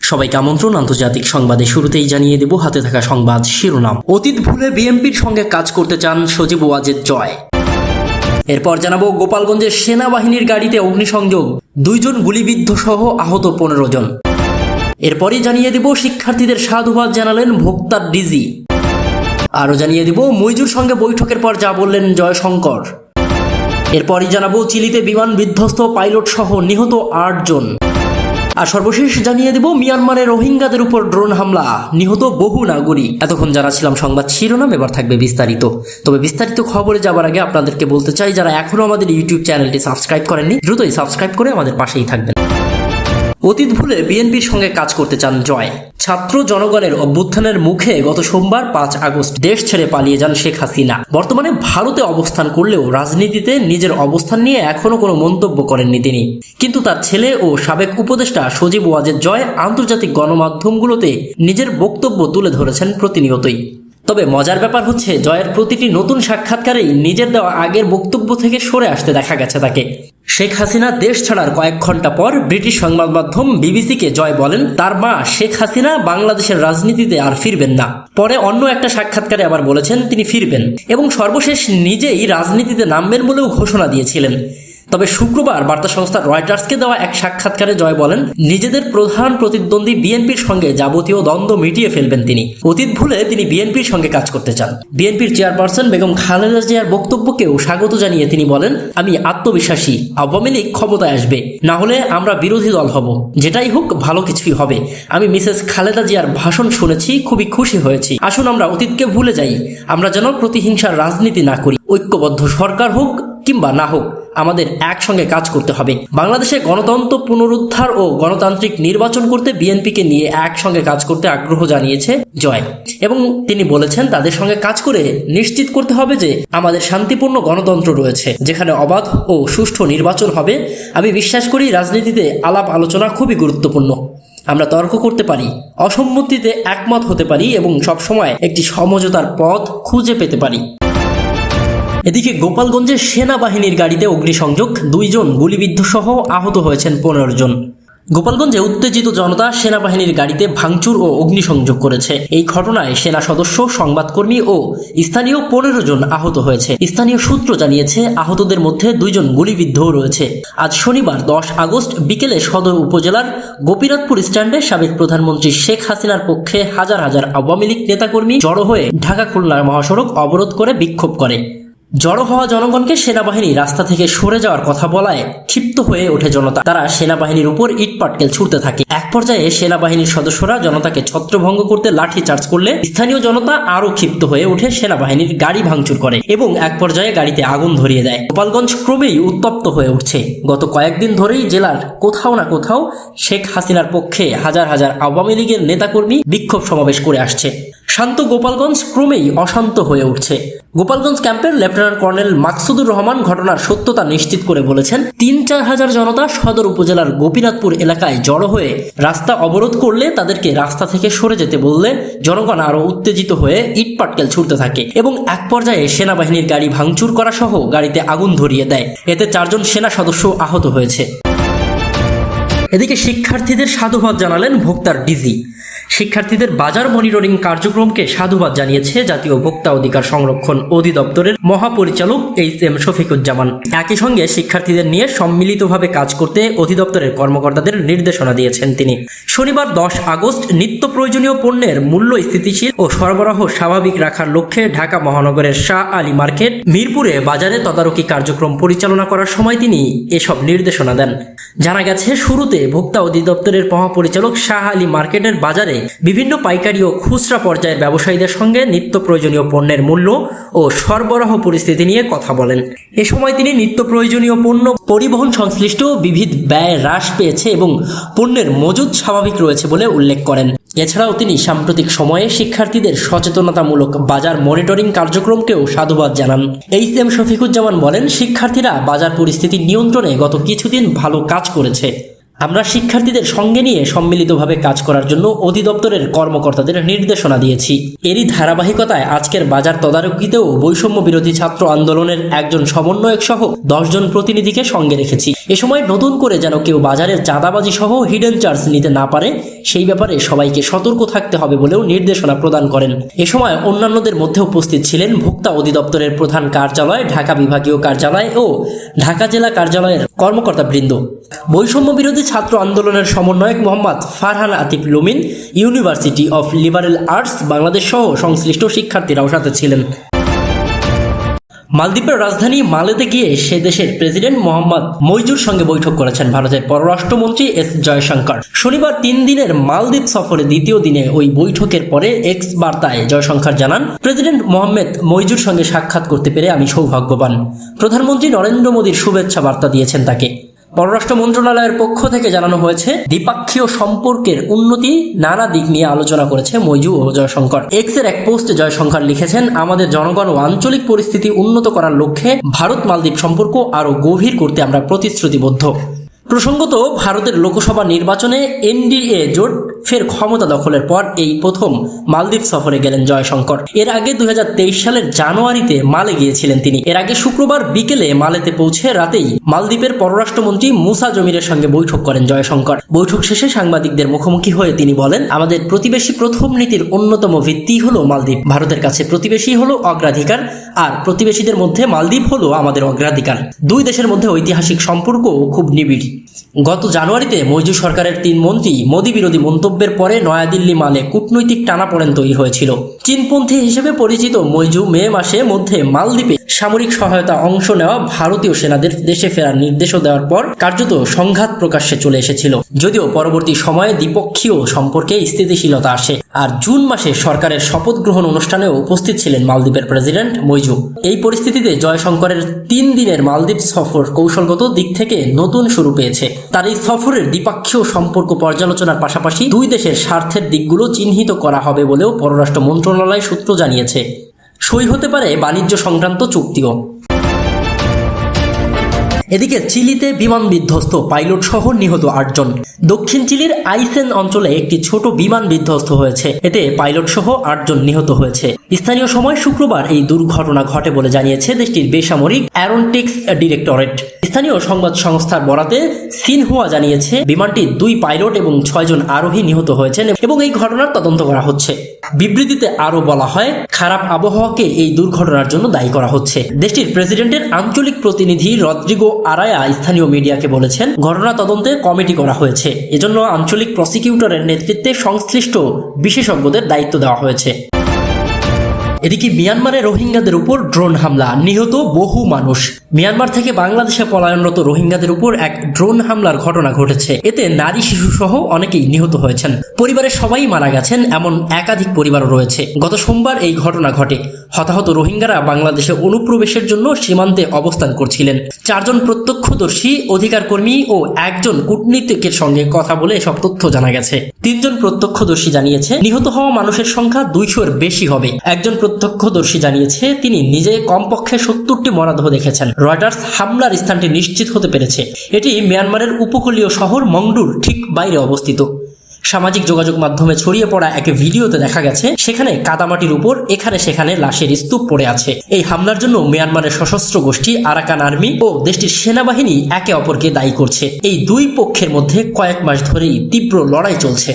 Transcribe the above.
সবাইকে আমন্ত্রণ আন্তর্জাতিক সংবাদে শুরুতেই জানিয়ে দেব হাতে থাকা সংবাদ শিরোনাম। অতীত ভুলে বিএনপির সঙ্গে কাজ করতে চান সজীব ওয়াজেদ জয়। এরপর জানাবো গোপালগঞ্জের সেনাবাহিনীর গাড়িতে অগ্নিসংযোগ, 2 জন গুলিবিদ্ধ সহ আহত 15 জন। এরপরই জানিয়ে দেব শিক্ষার্থীদের সাধুবাদ জানালেন ভোক্তার ডিজি। আরও জানিয়ে দেব মইজুর সঙ্গে বৈঠকের পর যা বললেন জয়শঙ্কর। এরপরই জানাবো চিলিতে বিমান বিধ্বস্ত, পাইলট সহ নিহত 8 জন। আর সর্বশেষ জানিয়ে দেব মিয়ানমারে রোহিঙ্গাদের উপর ড্রোন হামলা, নিহত বহু নাগরিক। এতক্ষণ জানাচ্ছিলাম সংবাদ শিরোনাম, এবার থাকবে বিস্তারিত। তবে বিস্তারিত খবরে যাবার আগে আপনাদেরকে বলতে চাই, যারা এখনো আমাদের ইউটিউব চ্যানেলটি সাবস্ক্রাইব করেননি দ্রুতই সাবস্ক্রাইব করে আমাদের পাশেই থাকবেন। অতীত ভুলে বিএনপির সঙ্গে কাজ করতে চান জয়। ছাত্র জনগণের অভ্যুত্থানের মুখে গত সোমবার 5 আগস্ট দেশ ছেড়ে পালিয়ে যান শেখ হাসিনা। বর্তমানে ভারতে অবস্থান করলেও রাজনীতিতে নিজের অবস্থান নিয়ে এখনো কোনো মন্তব্য করেননি তিনি। কিন্তু তার ছেলে ও সাবেক উপদেষ্টা সজীব ওয়াজেদ জয় আন্তর্জাতিক গণমাধ্যমগুলোতে নিজের বক্তব্য তুলে ধরেছেন প্রতিনিয়তই। তবে মজার ব্যাপার হচ্ছে, জয়ের প্রতিটি নতুন সাক্ষাৎকারেই নিজের দেওয়া আগের বক্তব্য থেকে সরে আসতে দেখা গেছে তাকে। শেখ হাসিনা দেশ ছাড়ার কয়েক ঘন্টা পর ব্রিটিশ সংবাদ মাধ্যম বিবিসিকে জয় বলেন তার মা শেখ হাসিনা বাংলাদেশের রাজনীতিতে আর ফিরবেন না। পরে অন্য একটা সাক্ষাৎকারে আবার বলেছেন তিনি ফিরবেন এবং সর্বশেষ নিজেই রাজনীতিতে নামবেন বলেও ঘোষণা দিয়েছিলেন। তবে শুক্রবার বার্তা সংস্থা রয়টার্সকে দেওয়া এক সাক্ষাৎকারে জয় বলেন নিজেদের প্রধান প্রতিদ্বন্দ্বী বিএনপির সঙ্গে যাবতীয় দ্বন্দ্ব মিটিয়ে ফেলবেন তিনি। অতীত ভুলে তিনি বিএনপির সঙ্গে কাজ করতে চান। বিএনপির চেয়ারপারসন বেগম খালেদা জিয়ার বক্তব্যকেও স্বাগত জানিয়ে তিনি বলেন, আমি আত্মবিশ্বাসী আওয়ামী লীগ ক্ষমতায় আসবে, না হলে আমরা বিরোধী দল হব, যেটাই হোক ভালো কিছুই হবে। আমি মিসেস খালেদা জিয়ার ভাষণ শুনেছি, খুবই খুশি হয়েছি। আসুন আমরা অতীতকে ভুলে যাই, আমরা যেন প্রতিহিংসার রাজনীতি না করি। ঐক্যবদ্ধ সরকার হোক কিংবা না হোক, আমাদের একসঙ্গে কাজ করতে হবে। বাংলাদেশে গণতন্ত্র পুনরুদ্ধার ও গণতান্ত্রিক নির্বাচন করতে বিএনপিকে নিয়ে একসঙ্গে কাজ করতে আগ্রহ জানিয়েছে জয় এবং তিনি বলেছেন তাদের সঙ্গে কাজ করে নিশ্চিত করতে হবে যে আমাদের শান্তিপূর্ণ গণতন্ত্র রয়েছে, যেখানে অবাধ ও সুষ্ঠু নির্বাচন হবে। আমি বিশ্বাস করি রাজনীতিতে আলাপ আলোচনা খুবই গুরুত্বপূর্ণ। আমরা তর্ক করতে পারি, অসম্মতিতে একমত হতে পারি এবং সবসময় একটি সমঝোতার পথ খুঁজে পেতে পারি। এদিকে গোপালগঞ্জের সেনাবাহিনীর গাড়িতে অগ্নিসংযোগ, 2 জন গুলিবিদ্ধ সহ আহত হয়েছেন 15 জন। গোপালগঞ্জে উত্তেজিত জনতা সেনাবাহিনীর গাড়িতে ভাঙচুর ও অগ্নিসংযোগ করেছে। এই ঘটনায় সেনা সদস্য, সংবাদকর্মী ও স্থানীয় 15 জন আহত হয়েছে। স্থানীয় সূত্র জানিয়েছে আহতদের মধ্যে 2 জন গুলিবিদ্ধও রয়েছে। আজ শনিবার 10 আগস্ট বিকেলে সদর উপজেলার গোপীনাথপুর স্ট্যান্ডে সাবেক প্রধানমন্ত্রী শেখ হাসিনার পক্ষে হাজার হাজার আওয়ামী লীগ নেতাকর্মী জড়ো হয়ে ঢাকা খুলনা মহাসড়ক অবরোধ করে বিক্ষোভ করে। জড়ো হওয়া জনগণকে সেনাবাহিনী রাস্তা থেকে সরে যাওয়ার কথা বলায় ক্ষিপ্ত হয়ে ওঠে জনতা। তারা সেনাবাহিনীর উপর ইট পাটকেল ছুড়তে থাকে। এক পর্যায়ে সেনাবাহিনীর সদস্যরা জনতাকে ছত্রভঙ্গ করতে লাঠি চার্জ করলে স্থানীয় জনতা আরো ক্ষিপ্ত হয়ে ওঠে, সেনাবাহিনীর গাড়ি ভাঙচুর করে এবং এক পর্যায়ে গাড়িতে আগুন ধরিয়ে দেয়। গোপালগঞ্জ ক্রমেই উত্তপ্ত হয়ে উঠছে। গত কয়েকদিন ধরেই জেলার কোথাও না কোথাও শেখ হাসিনার পক্ষে হাজার হাজার আওয়ামী লীগের নেতাকর্মী বিক্ষোভ সমাবেশ করে আসছে। শান্ত গোপালগঞ্জ ক্রমেই অশান্ত হয়ে উঠছে। গোপালগঞ্জ ক্যাম্পের লেফটেন্যান্ট কর্নেল মাকসুদুর রহমান ঘটনার সত্যতা নিশ্চিত করে বলেছেন, 3-4 হাজার জনতা সদর উপজেলার গোপীনাথপুর এলাকায় জড়ো হয়ে রাস্তা অবরোধ করলে তাদেরকে রাস্তা থেকে সরে যেতে বললে জনগণ আরো উত্তেজিত হয়ে ইট পাটকেল ছুড়তে থাকে এবং এক পর্যায়ে সেনাবাহিনীর গাড়ি ভাঙচুর করা সহ গাড়িতে আগুন ধরিয়ে দেয়। এতে 4 জন সেনা সদস্য আহত হয়েছে। এদিকে শিক্ষার্থীদের সাধুবাদ জানালেন ভোক্তার ডিজি। শিক্ষার্থীদের বাজার মনিটরিং কার্যক্রমকে সাধুবাদ জানিয়েছে জাতীয় ভোক্তা অধিকার সংরক্ষণ অধিদপ্তরের মহাপরিচালক HM শফিকুজ্জামান। একই সঙ্গে শিক্ষার্থীদের নিয়ে সম্মিলিতভাবে কাজ করতে অধিদপ্তরের কর্মকর্তাদের নির্দেশনা দিয়েছেন তিনি। শনিবার 10 আগস্ট নিত্য প্রয়োজনীয় পণ্যের মূল্য স্থিতিশীল ও সরবরাহ স্বাভাবিক রাখার লক্ষ্যে ঢাকা মহানগরের শাহ আলী মার্কেট মিরপুরে বাজারে তদারকি কার্যক্রম পরিচালনা করার সময় তিনি এসব নির্দেশনা দেন। জানা গেছে, শুরুতে ভোক্তা অধিদপ্তরের মহাপরিচালক শাহ আলী মার্কেটের বাজারে বিভিন্ন পাইকারি ও খুচরা পর্যায়ের ব্যবসায়ীদের সঙ্গে নিত্য প্রয়োজনীয় পণ্যের মূল্য ও সরবরাহ পরিস্থিতি নিয়ে কথা বলেন। এ সময় তিনি নিত্য প্রয়োজনীয় পণ্য পরিবহন সংশ্লিষ্ট বিবিধ ব্যয় হ্রাস পেয়েছে এবং পণ্যের মজুদ স্বাভাবিক রয়েছে বলে উল্লেখ করেন। এছাড়াও তিনি সাম্প্রতিক সময়ে শিক্ষার্থীদের সচেতনতামূলক বাজার মনিটরিং কার্যক্রমকেও সাধুবাদ জানান। HM শফিকুজ্জামান বলেন, শিক্ষার্থীরা বাজার পরিস্থিতি নিয়ন্ত্রণে গত কিছুদিন ভালো কাজ করেছে। আমরা শিক্ষার্থীদের সঙ্গে নিয়ে সম্মিলিতভাবে কাজ করার জন্য অধিদপ্তরের কর্মকর্তাদের নির্দেশনা দিয়েছি। এরই ধারাবাহিকতায় আজকের বাজার তদারকিতেও বৈষম্য বিরোধী ছাত্র আন্দোলনের একজন সমন্বয়ক সহ 10 জন প্রতিনিধিকে সঙ্গে রেখেছি। এ সময় নতুন করে যেন কেউ বাজারের চাঁদাবাজি সহ হিডেন চার্জ নিতে না পারে সেই ব্যাপারে সবাইকে সতর্ক থাকতে হবে বলেও নির্দেশনা প্রদান করেন। এ সময় অন্যান্যদের মধ্যে উপস্থিত ছিলেন ভোক্তা অধিদপ্তরের প্রধান কার্যালয়, ঢাকা বিভাগীয় কার্যালয় ও ঢাকা জেলা কার্যালয়ের কর্মকর্তাবৃন্দ। বৈষম্য বিরোধী ছাত্র আন্দোলনের সমন্বয়ক Mohammad Farhan Atif Lumen, university of liberal arts Bangladesh সহ সংশ্লিষ্ট শিক্ষার্থীরাও সাথে ছিলেন। মালদ্বীপের রাজধানী মালেতে গিয়ে সে দেশের প্রেসিডেন্ট মোহাম্মদ মইজুর সঙ্গে বৈঠক করেছেন ভারতের পররাষ্ট্রমন্ত্রী এস জয়শঙ্কর। শনিবার 3 দিনের মালদ্বীপ সফরে দ্বিতীয় দিনে ওই বৈঠকের পরে এক্স বার্তায় জয়শঙ্কর জানান, প্রেসিডেন্ট মোহাম্মদ মইজুর সঙ্গে সাক্ষাৎ করতে পেরে আমি সৌভাগ্যবান। প্রধানমন্ত্রী নরেন্দ্র মোদীর শুভেচ্ছা বার্তা দিয়েছেন তাকে। পররাষ্ট্র মন্ত্রণালয়ের পক্ষ থেকে জানানো হয়েছে, দ্বিপাক্ষীয় সম্পর্কের উন্নতি নানা দিক নিয়ে আলোচনা করেছে মইজু ও জয়শঙ্কর। এক্সের এক পোস্টে জয়শঙ্কর লিখেছেন, আমাদের জনগণ ও আঞ্চলিক পরিস্থিতি উন্নত করার লক্ষ্যে ভারত মালদ্বীপ সম্পর্ক আরও গভীর করতে আমরা প্রতিশ্রুতিবদ্ধ। প্রসঙ্গত, ভারতের লোকসভা নির্বাচনে এনডিএ জোট ফের ক্ষমতা দখলের পর এই প্রথম মালদ্বীপ সফরে গেলেন জয়শঙ্কর। এর আগে 2023 সালের জানুয়ারিতে মালে গিয়েছিলেন তিনি। এর আগে শুক্রবার বিকেলে মালেতে পৌঁছে রাতেই মালদ্বীপের পররাষ্ট্রমন্ত্রী মুসা জমিরের সঙ্গে বৈঠক করেন জয়শঙ্কর। বৈঠক শেষে সাংবাদিকদের মুখোমুখি হয়ে তিনি বলেন, আমাদের প্রতিবেশী প্রথম নীতির অন্যতম ভিত্তি হলো মালদ্বীপ। ভারতের কাছে প্রতিবেশী হলো অগ্রাধিকার, আর প্রতিবেশীদের মধ্যে মালদ্বীপ হলো আমাদের অগ্রাধিকার। দুই দেশের মধ্যে ঐতিহাসিক সম্পর্কও খুব নিবিড়। গত জানুয়ারিতে মইজু সরকারের 3 মন্ত্রী মোদী বিরোধী মন্তব্যের পরে নয়াদিল্লি মালে কূটনৈতিক টানাপোড়েন তৈরি হয়েছিল। চীনপন্থী হিসেবে পরিচিত মইজু মে মাসে মধ্যে মালদ্বীপে সামরিক সহায়তা অংশ নেওয়া ভারতীয় সেনাদের দেশে ফেরার নির্দেশও দেওয়ার পর কার্যত সংঘাত প্রকাশ্যে চলে এসেছিল। যদিও পরবর্তী সময়ে দ্বিপক্ষীয় সম্পর্কে স্থিতিশীলতা আসে। আর জুন মাসে সরকারের শপথ গ্রহণ অনুষ্ঠানেও উপস্থিত ছিলেন মালদ্বীপের প্রেসিডেন্ট মইজু। এই পরিস্থিতিতে জয়শঙ্করের 3 দিনের মালদ্বীপ সফর কৌশলগত দিক থেকে নতুন শুরু পেয়েছে। তার এই সফরের দ্বিপাক্ষীয় সম্পর্ক পর্যালোচনার পাশাপাশি দুই দেশের স্বার্থের দিকগুলো চিহ্নিত করা হবে বলেও পররাষ্ট্র মন্ত্রণালয় সূত্র জানিয়েছে। সই হতে পারে বাণিজ্য সংক্রান্ত চুক্তিও। এদিকে চিলিতে বিমান বিধ্বস্ত, পাইলট সহ নিহত 8 জন। দক্ষিণ চিলির আইসেন অঞ্চলে একটি ছোট বিমান বিধ্বস্ত হয়েছে। এতে পাইলট সহ 8 জন নিহত হয়েছে। স্থানীয় সময় শুক্রবার এই দুর্ঘটনা ঘটে বলে জানিয়েছে দেশটির বেসামরিক অ্যারোনটিক্স ডিরেক্টরেট। স্থানীয় সংবাদ সংস্থার বরাতে সিনহুয়া জানিয়েছে, বিমানটির 2 পাইলট এবং 6 জন আরোহী নিহত হয়েছেন এবং এই ঘটনার তদন্ত করা হচ্ছে। বিবৃতিতে আরও বলা হয়, খারাপ আবহাওয়াকে এই দুর্ঘটনার জন্য দায়ী করা হচ্ছে। দেশটির প্রেসিডেন্টের আঞ্চলিক প্রতিনিধি রদ্রিগো আরায়া স্থানীয় মিডিয়াকে বলেছেন, ঘটনা তদন্তে কমিটি করা হয়েছে। এজন্য আঞ্চলিক প্রসিকিউটরের নেতৃত্বে সংশ্লিষ্ট বিশেষজ্ঞদের দায়িত্ব দেওয়া হয়েছে। এদিকে মিয়ানমারে রোহিঙ্গাদের উপর ড্রোন হামলা, নিহত বহু মানুষ। মিয়ানমার থেকে বাংলাদেশে পলায়নরত রোহিঙ্গাদের উপর এক ড্রোন হামলার ঘটনা ঘটেছে। এতে নারী, শিশু সহ অনেকেই নিহত হয়েছেন। পরিবারের সবাই মারা গেছেন, এমন একাধিক পরিবারও রয়েছে। গত সোমবার এই ঘটনা ঘটে। হতাহত রোহিঙ্গারা বাংলাদেশে অনুপ্রবেশের জন্য সীমান্তে অবস্থান করছিলেন। 4 জন প্রত্যক্ষদর্শী, অধিকার কর্মী ও 1 জন কূটনীতিকের সঙ্গে কথা বলে এসব তথ্য জানা গেছে। 3 জন প্রত্যক্ষদর্শী জানিয়েছে, নিহত হওয়া মানুষের সংখ্যা 200-এর বেশি হবে। একজন প্রত্যক্ষদর্শী জানিয়েছে, তিনি নিজে কমপক্ষে 70টি মরদেহ দেখেছেন। রয়টার্স হামলার স্থানটি নিশ্চিত হতে পেরেছে। এটি মিয়ানমারের উপকূলীয় শহর মংডুর ঠিক বাইরে অবস্থিত। সামাজিক যোগাযোগ মাধ্যমে ছড়িয়ে পড়া এক ভিডিওতে দেখা গেছে, সেখানে কাদামাটির উপর এখানে সেখানে লাশের স্তূপ পড়ে আছে। এই হামলার জন্য মিয়ানমারের সশস্ত্র গোষ্ঠী আরাকান আর্মি ও দেশটির সেনাবাহিনী একে অপরকে দায়ী করছে। এই দুই পক্ষের মধ্যে কয়েক মাস ধরেই তীব্র লড়াই চলছে।